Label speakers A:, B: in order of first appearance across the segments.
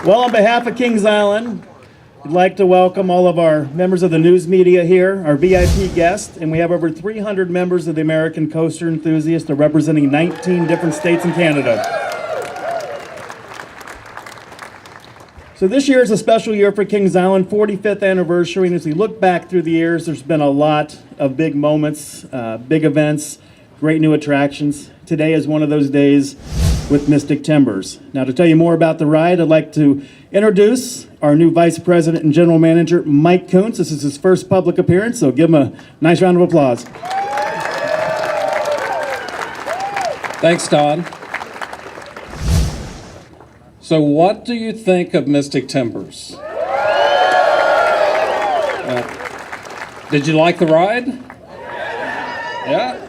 A: Well, on behalf of Kings Island, we'd like to welcome all of our members of the news media here, our VIP guests, and we have over 300 members of the American Coaster Enthusiasts representing 19 different states in Canada. So this year is a special year for Kings Island, 45th anniversary, and as we look back through the years, there's been a lot of big moments, big events, great new attractions. Today is one of those days with Mystic Timbers. Now, to tell you more about the ride, I'd like to introduce our new Vice President and General Manager, Mike Kuntz. This is his first public appearance, so give him a nice round of applause.
B: Thanks, Todd. So what do you think of Mystic Timbers? Did you like the ride? Yeah?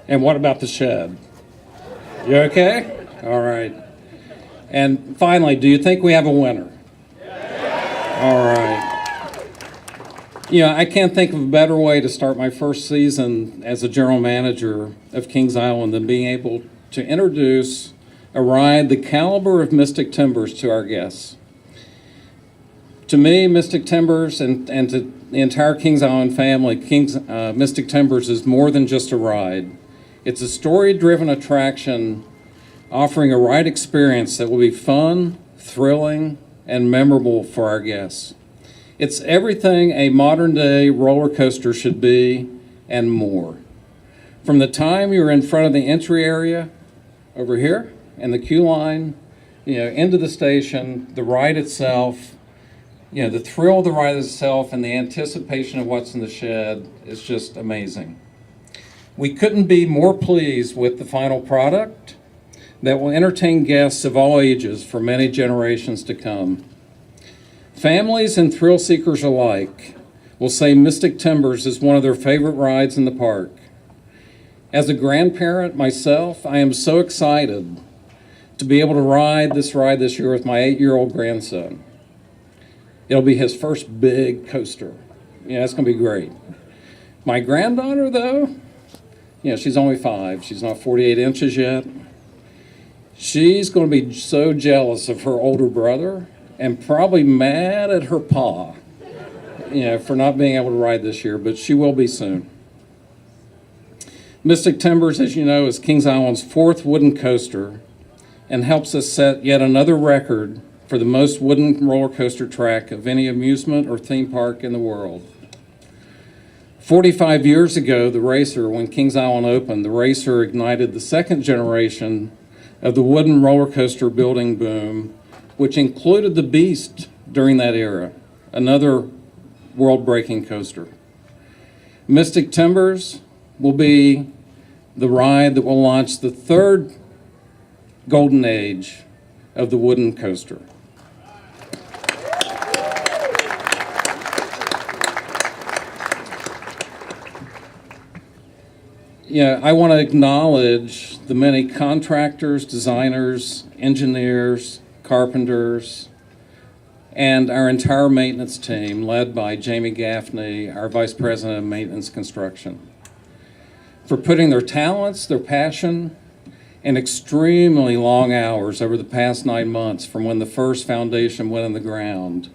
B: And what about the shed? You okay? All right. And finally, do you think we have a winner? All right. You know, I can't think of a better way to start my first season as a general manager of Kings Island than being able to introduce a ride the caliber of Mystic Timbers to our guests. To me, Mystic Timbers and to the entire Kings Island family, Mystic Timbers is more than just a ride. It's a story-driven attraction offering a ride experience that will be fun, thrilling, and memorable for our guests. It's everything a modern-day roller coaster should be and more. From the time you're in front of the entry area over here and the queue line, into the station, the ride itself, the thrill of the ride itself and the anticipation of what's in the shed is just amazing. We couldn't be more pleased with the final product that will entertain guests of all ages for many generations to come. Families and thrill seekers alike will say Mystic Timbers is one of their favorite rides in the park. As a grandparent myself, I am so excited to be able to ride this year with my 8-year-old grandson. It'll be his first big coaster. It's gonna be great. My granddaughter, though, she's only 5. She's not 48 inches yet. She's going to be so jealous of her older brother and probably mad at her pa, for not being able to ride this year, but she will be soon. Mystic Timbers, as you know, is Kings Island's 4th wooden coaster and helps us set yet another record for the most wooden roller coaster track of any amusement or theme park in the world. 45 years ago, when Kings Island opened, the Racer ignited the 2nd generation of the wooden roller coaster building boom, which included the Beast during that era, another world-breaking coaster. Mystic Timbers will be the ride that will launch the 3rd golden age of the wooden coaster. I want to acknowledge the many contractors, designers, engineers, carpenters, and our entire maintenance team led by Jamie Gaffney, our Vice President of Maintenance Construction, for putting their talents, their passion, and extremely long hours over the past 9 months from when the first foundation went in the ground,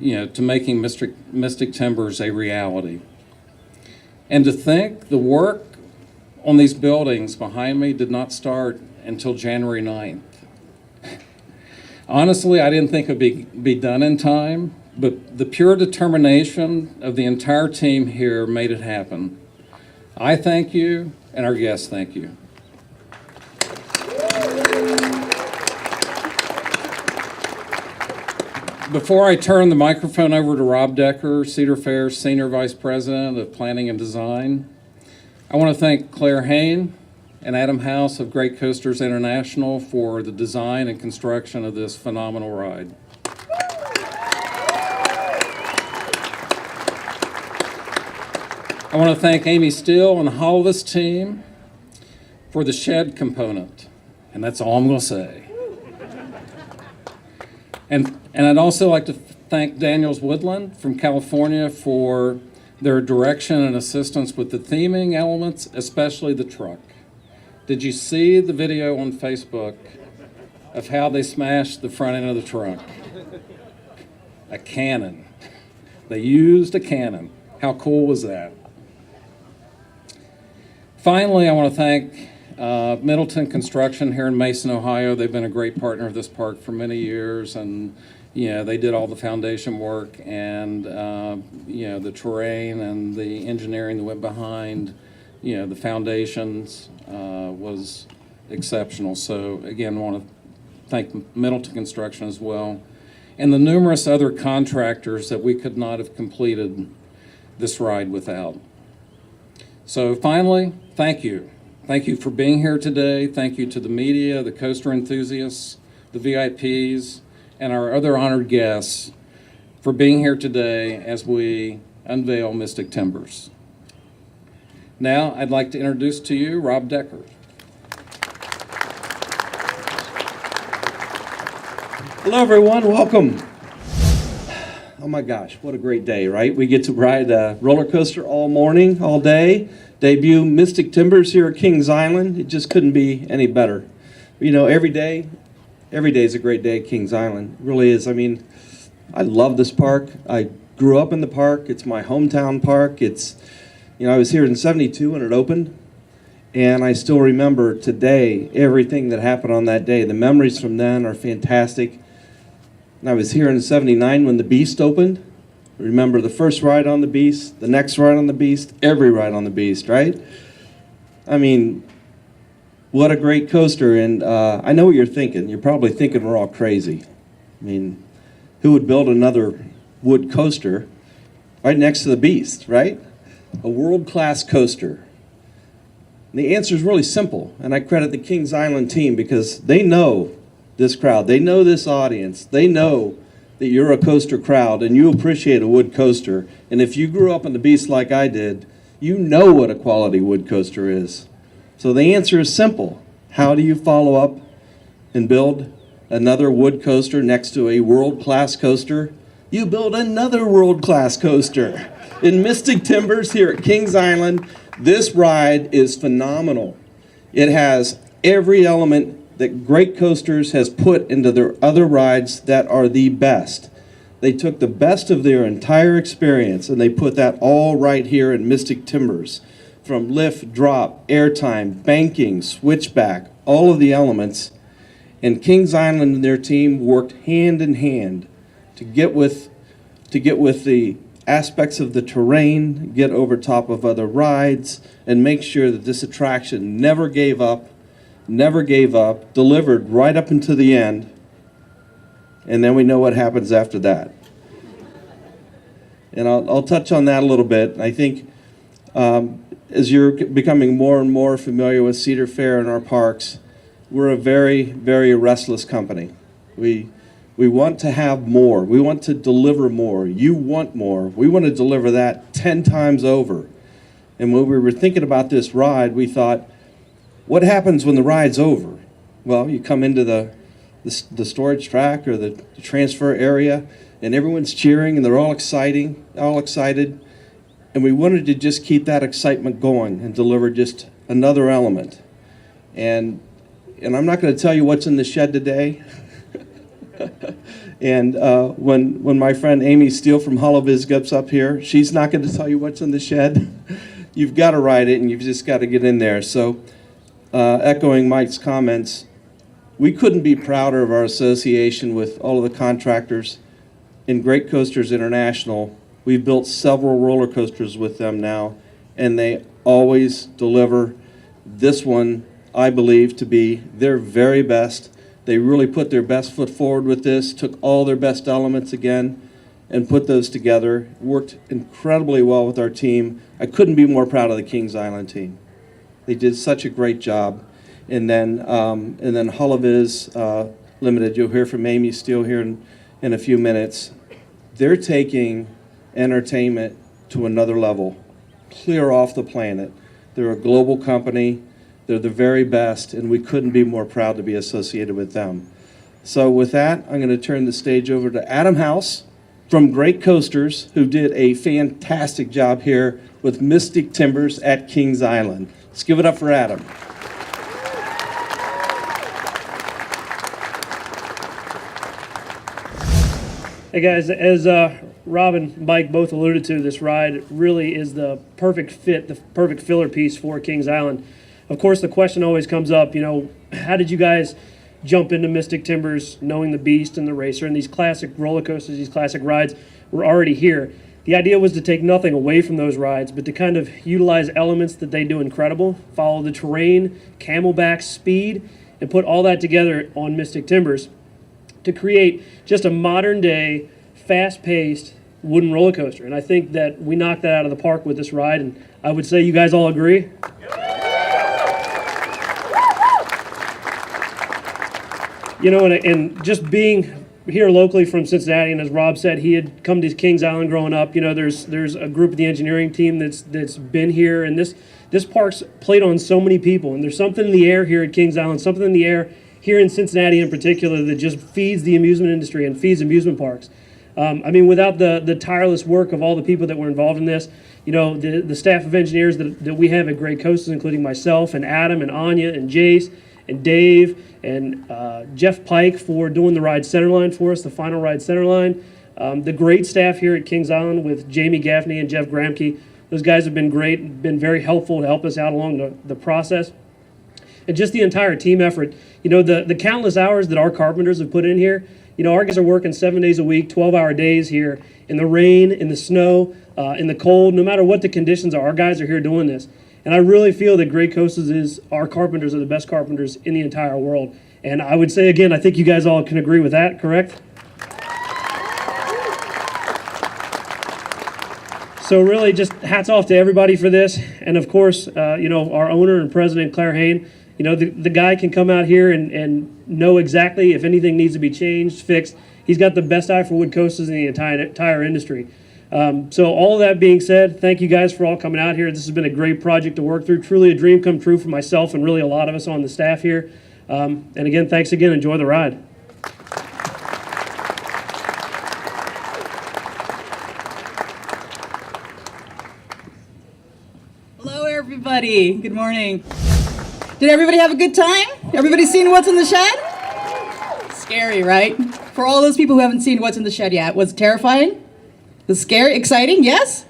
B: to making Mystic Timbers a reality. And to think the work on these buildings behind me did not start until January 9th. Honestly, I didn't think it would be done in time, but the pure determination of the entire team here made it happen. I thank you, and our guests thank you. Before I turn the microphone over to Rob Decker, Cedar Fair's Senior Vice President of Planning and Design, I want to thank Claire Hain and Adam House of Great Coasters International for the design and construction of this phenomenal ride. I want to thank Amy Steele and the Holovis team for the shed component, and that's all I'm going to say. And I'd also like to thank Daniels Woodland from California for their direction and assistance with the theming elements, especially the truck. Did you see the video on Facebook of how they smashed the front end of the trunk. A cannon. They used a cannon. How cool was that? Finally, I want to thank Middleton Construction here in Mason, Ohio. They've been a great partner of this park for many years, and they did all the foundation work and the terrain and the engineering that went behind the foundations was exceptional. So again, I want to thank Middleton Construction as well, and the numerous other contractors that we could not have completed this ride without. So finally, thank you. Thank you for being here today. Thank you to the media, the coaster enthusiasts, the VIPs, and our other honored guests for being here today as we unveil Mystic Timbers. Now, I'd like to introduce to you Rob Decker.
C: Hello, everyone. Welcome. Oh my gosh, what a great day, right? We get to ride a roller coaster all morning, all day. Debut Mystic Timbers here at Kings Island. It just couldn't be any better. Every day is a great day at Kings Island. It really is. I mean, I love this park. I grew up in the park. It's my hometown park. I was here in '72 when it opened, and I still remember today everything that happened on that day. The memories from then are fantastic. And I was here in '79 when the Beast opened. Remember the first ride on the Beast, the next ride on the Beast, every ride on the Beast, right? I mean, what a great coaster. And I know what you're thinking. You're probably thinking we're all crazy. I mean, who would build another wood coaster right next to the Beast, right? A world-class coaster. And the answer is really simple, and I credit the Kings Island team because they know this crowd. They know this audience. They know that you're a coaster crowd and you appreciate a wood coaster. And if you grew up on the Beast like I did, you know what a quality wood coaster is. So the answer is simple. How do you follow up and build another wood coaster next to a world-class coaster? You build another world-class coaster. In Mystic Timbers here at Kings Island, this ride is phenomenal. It has every element that Great Coasters has put into their other rides that are the best. They took the best of their entire experience and they put that all right here in Mystic Timbers. From lift, drop, airtime, banking, switchback, all of the elements. And Kings Island and their team worked hand in hand to get with the aspects of the terrain, get over top of other rides, and make sure that this attraction never gave up, delivered right up into the end, and then we know what happens after that. And I'll touch on that a little bit. I think as you're becoming more and more familiar with Cedar Fair and our parks, we're a very, very restless company. We want to have more. We want to deliver more. You want more. We want to deliver that 10 times over. And when we were thinking about this ride, we thought, what happens when the ride's over? Well, you come into the storage track or the transfer area, and everyone's cheering, and they're all excited. And we wanted to just keep that excitement going and deliver just another element. And I'm not going to tell you what's in the shed today. And when my friend Amy Steele from Holovis gets up here, she's not going to tell you what's in the shed. You've got to ride it, and you've just got to get in there. So echoing Mike's comments, we couldn't be prouder of our association with all of the contractors in Great Coasters International. We've built several roller coasters with them now, and they always deliver. This one, I believe, to be their very best. They really put their best foot forward with this, took all their best elements again, and put those together. Worked incredibly well with our team. I couldn't be more proud of the Kings Island team. They did such a great job. And then Holovis Limited, you'll hear from Amy Steele here in a few minutes. They're taking entertainment to another level, clear off the planet. They're a global company. They're the very best, and we couldn't be more proud to be associated with them. So with that, I'm going to turn the stage over to Adam House from Great Coasters, who did a fantastic job here with Mystic Timbers at Kings Island. Let's give it up for Adam.
D: Hey guys, as Rob and Mike both alluded to, this ride really is the perfect fit, the perfect filler piece for Kings Island. Of course, the question always comes up, how did you guys jump into Mystic Timbers knowing the Beast and the Racer and these classic roller coasters, these classic rides were already here? The idea was to take nothing away from those rides, but to kind of utilize elements that they do incredible, follow the terrain, camelback speed, and put all that together on Mystic Timbers to create just a modern day, fast-paced wooden roller coaster. And I think that we knocked that out of the park with this ride, and I would say you guys all agree. And just being here locally from Cincinnati, and as Rob said, he had come to Kings Island growing up. There's a group of the engineering team that's been here, and this park's played on so many people, and there's something in the air here at Kings Island, something in the air here in Cincinnati in particular that just feeds the amusement industry and feeds amusement parks. Without the tireless work of all the people that were involved in this, the staff of engineers that we have at Great Coasters, including myself and Adam and Anya and Jace and Dave and Jeff Pike for doing the ride centerline for us, the final ride centerline. The great staff here at Kings Island with Jamie Gaffney and Jeff Gramke. Those guys have been great, been very helpful to help us out along the process. And just the entire team effort. The countless hours that our carpenters have put in here. Our guys are working 7 days a week, 12-hour days here in the rain, in the snow, in the cold. No matter what the conditions are, our guys are here doing this. And I really feel that Great Coasters our carpenters are the best carpenters in the entire world. And I would say, again, I think you guys all can agree with that, correct? So really just hats off to everybody for this. And of course, our owner and president, Claire Hain, the guy can come out here and know exactly if anything needs to be changed, fixed. He's got the best eye for wood coasters in the entire industry. So all of that being said, thank you guys for all coming out here. This has been a great project to work through. Truly a dream come true for myself and really a lot of us on the staff here. And again, thanks again. Enjoy the ride.
E: Hello, everybody. Good morning. Did everybody have a good time? Everybody seen What's in the Shed? Scary, right? For all those people who haven't seen What's in the Shed yet, was it terrifying? Was it scary? Exciting? Yes?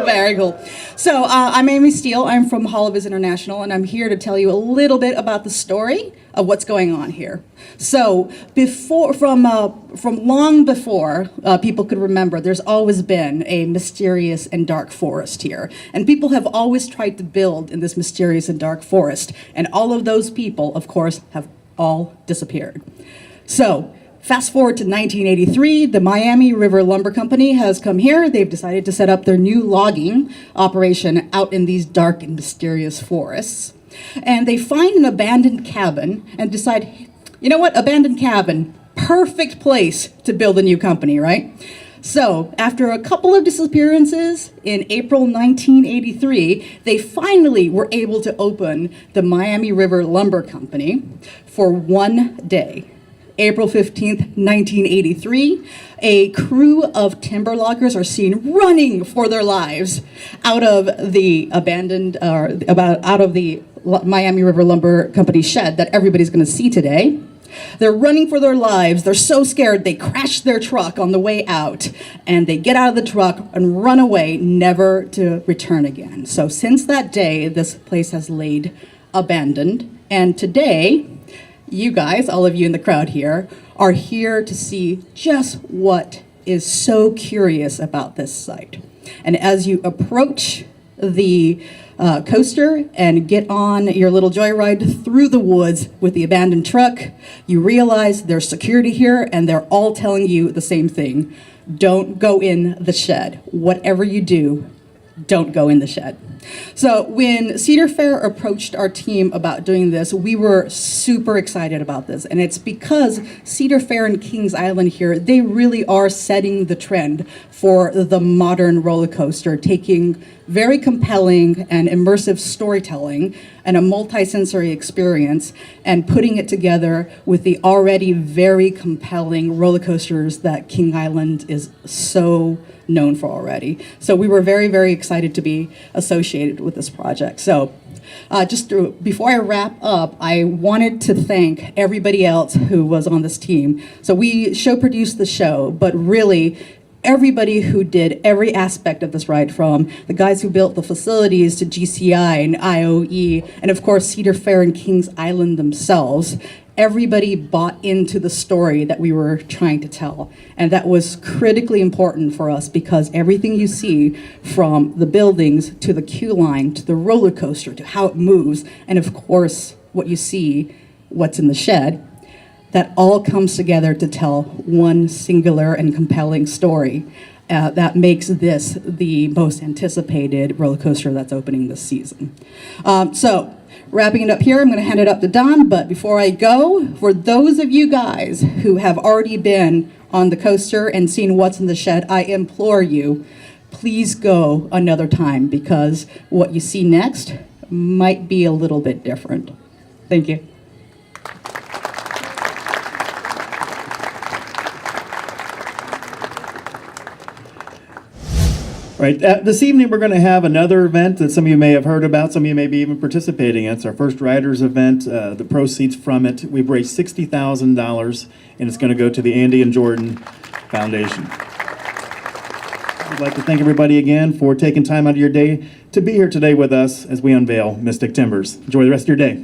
E: Very cool. So I'm Amy Steele. I'm from Holovis International, and I'm here to tell you a little bit about the story of what's going on here. So from long before people could remember, there's always been a mysterious and dark forest here. And people have always tried to build in this mysterious and dark forest. And all of those people, of course, have all disappeared. So fast forward to 1983, the Miami River Lumber Company has come here. They've decided to set up their new logging operation out in these dark and mysterious forests. And they find an abandoned cabin and decide, you know what, abandoned cabin, perfect place to build a new company, right? So after a couple of disappearances in April 1983, they finally were able to open the Miami River Lumber Company for one day. April 15th, 1983, a crew of timber loggers are seen running for their lives out of the out of the Miami River Lumber Company shed that everybody's going to see today. They're running for their lives. They're so scared they crash their truck on the way out, and they get out of the truck and run away, never to return again. So since that day, this place has laid abandoned, and today, you guys, all of you in the crowd here, are here to see just what is so curious about this site. And as you approach the coaster and get on your little joyride through the woods with the abandoned truck, you realize there's security here and they're all telling you the same thing. Don't go in the shed. Whatever you do, don't go in the shed. So when Cedar Fair approached our team about doing this, we were super excited about this. And it's because Cedar Fair and Kings Island here, they really are setting the trend for the modern roller coaster, taking very compelling and immersive storytelling and a multi-sensory experience, and putting it together with the already very compelling roller coasters that King Island is so known for already. So we were very, very excited to be associated with this project. So before I wrap up, I wanted to thank everybody else who was on this team. So we show produced the show, but really everybody who did every aspect of this ride, from the guys who built the facilities to GCI and IOE, and of course Cedar Fair and Kings Island themselves. Everybody bought into the story that we were trying to tell. And that was critically important for us, because everything you see, from the buildings to the queue line to the roller coaster to how it moves, and of course what you see, what's in the shed, that all comes together to tell one singular and compelling story that makes this the most anticipated roller coaster that's opening this season. Wrapping it up here, I'm going to hand it up to Don, but before I go, for those of you guys who have already been on the coaster and seen what's in the shed, I implore you, please go another time, because what you see next might be a little bit different. Thank you.
A: Right, this evening we're going to have another event that some of you may have heard about, some of you may be even participating in. It's our first Riders event. The proceeds from it, we've raised $60,000, and it's going to go to the Andy and Jordan Foundation. I'd like to thank everybody again for taking time out of your day to be here today with us as we unveil Mystic Timbers. Enjoy the rest of your day.